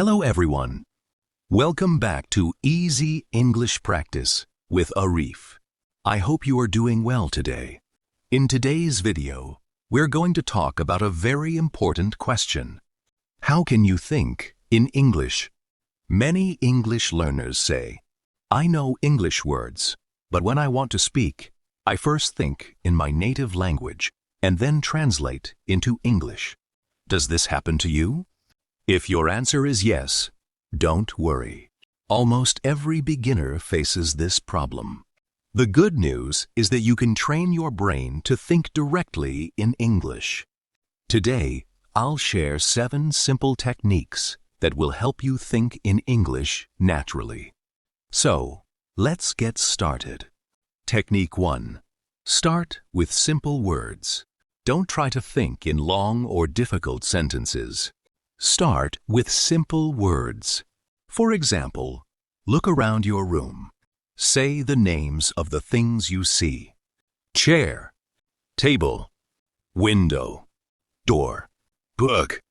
Hello everyone. Welcome back to Easy English Practice with Arif. I hope you are doing well today. In today's video, we're going to talk about a very important question. How can you think in English? Many English learners say, I know English words, but when I want to speak, I first think in my native language and then translate into English. Does this happen to you? If your answer is yes, don't worry. Almost every beginner faces this problem. The good news is that you can train your brain to think directly in English. Today, I'll share 7 simple techniques that will help you think in English naturally. So, let's get started. Technique 1. Start with simple words. Don't try to think in long or difficult sentences. Start with simple words. For example, look around your room. Say the names of the things you see. Chair, table, window, door, book,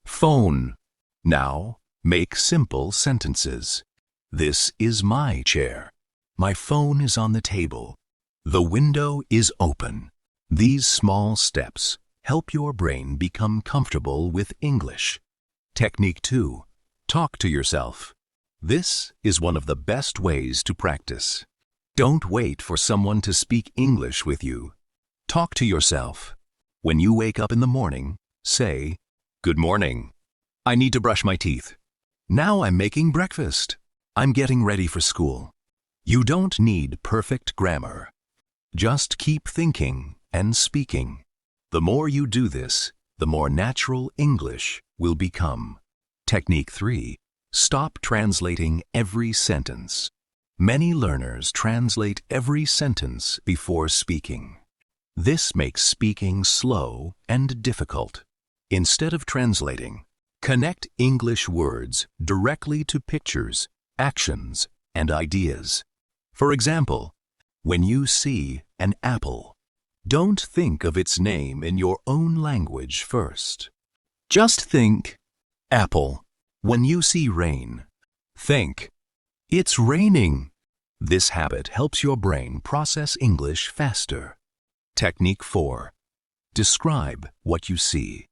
phone. Now, make simple sentences. This is my chair. My phone is on the table. The window is open. These small steps help your brain become comfortable with English. Technique 2. Talk to yourself. This is one of the best ways to practice. Don't wait for someone to speak English with you. Talk to yourself. When you wake up in the morning, say, Good morning. I need to brush my teeth. Now I'm making breakfast. I'm getting ready for school. You don't need perfect grammar. Just keep thinking and speaking. The more you do this, the more natural English will become. Technique 3. Stop translating every sentence. Many learners translate every sentence before speaking. This makes speaking slow and difficult. Instead of translating, connect English words directly to pictures, actions, and ideas. For example, when you see an apple, don't think of its name in your own language first. Just think, apple. When you see rain, think, it's raining. This habit helps your brain process English faster. Technique 4. Describe what you see.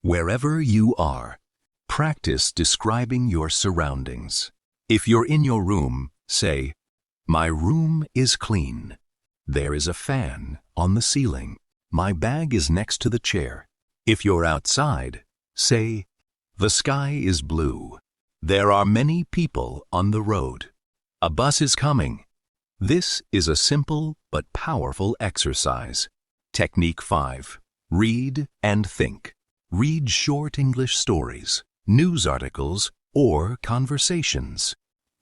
Wherever you are, practice describing your surroundings. If you're in your room, say, My room is clean. There is a fan on the ceiling. My bag is next to the chair. If you're outside, say, The sky is blue. There are many people on the road. A bus is coming. This is a simple but powerful exercise. Technique 5. Read and think. Read short English stories, news articles, or conversations.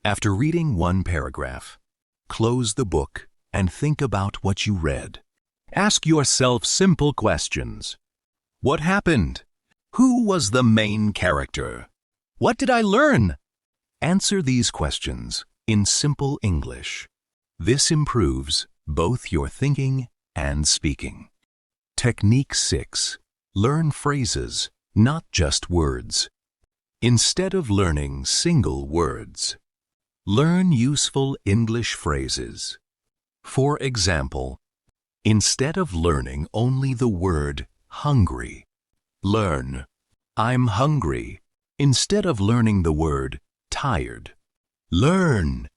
After reading one paragraph, close the book and think about what you read. Ask yourself simple questions. What happened? Who was the main character? What did I learn? Answer these questions in simple English. This improves both your thinking and speaking. Technique 6. Learn phrases, not just words. Instead of learning single words, learn useful English phrases. For example, instead of learning only the word hungry, learn, I'm hungry, instead of learning the word tired. Learn,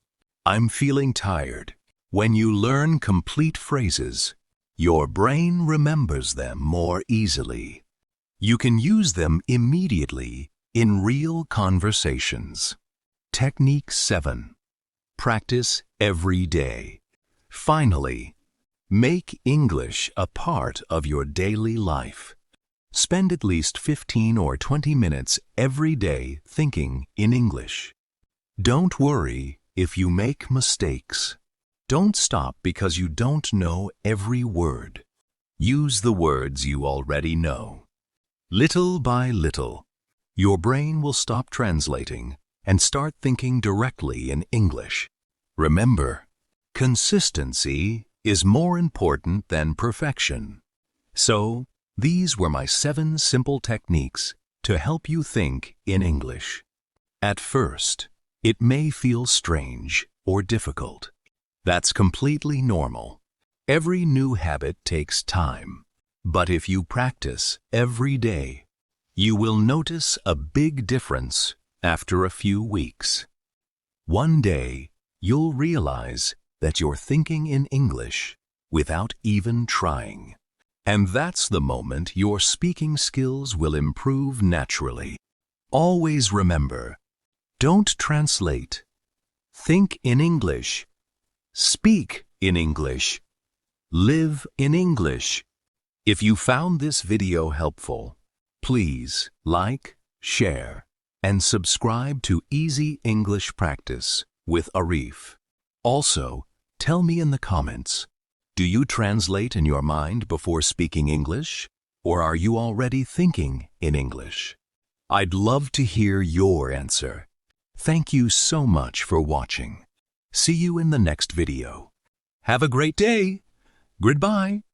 I'm feeling tired. When you learn complete phrases, your brain remembers them more easily. You can use them immediately in real conversations. Technique 7. Practice every day. Finally, make English a part of your daily life. Spend at least 15 or 20 minutes every day thinking in English. Don't worry if you make mistakes. Don't stop because you don't know every word. Use the words you already know. Little by little, your brain will stop translating and start thinking directly in English. Remember, consistency is more important than perfection. So, these were my 7 simple techniques to help you think in English. At first, it may feel strange or difficult. That's completely normal. Every new habit takes time. But if you practice every day, you will notice a big difference after a few weeks. One day, you'll realize that you're thinking in English without even trying. And that's the moment your speaking skills will improve naturally. Always remember, don't translate. Think in English. Speak in English. Live in English. If you found this video helpful, please like, share, and subscribe to Easy English Practice with Arif. Also, tell me in the comments, do you translate in your mind before speaking English, or are you already thinking in English? I'd love to hear your answer. Thank you so much for watching. See you in the next video. Have a great day. Goodbye.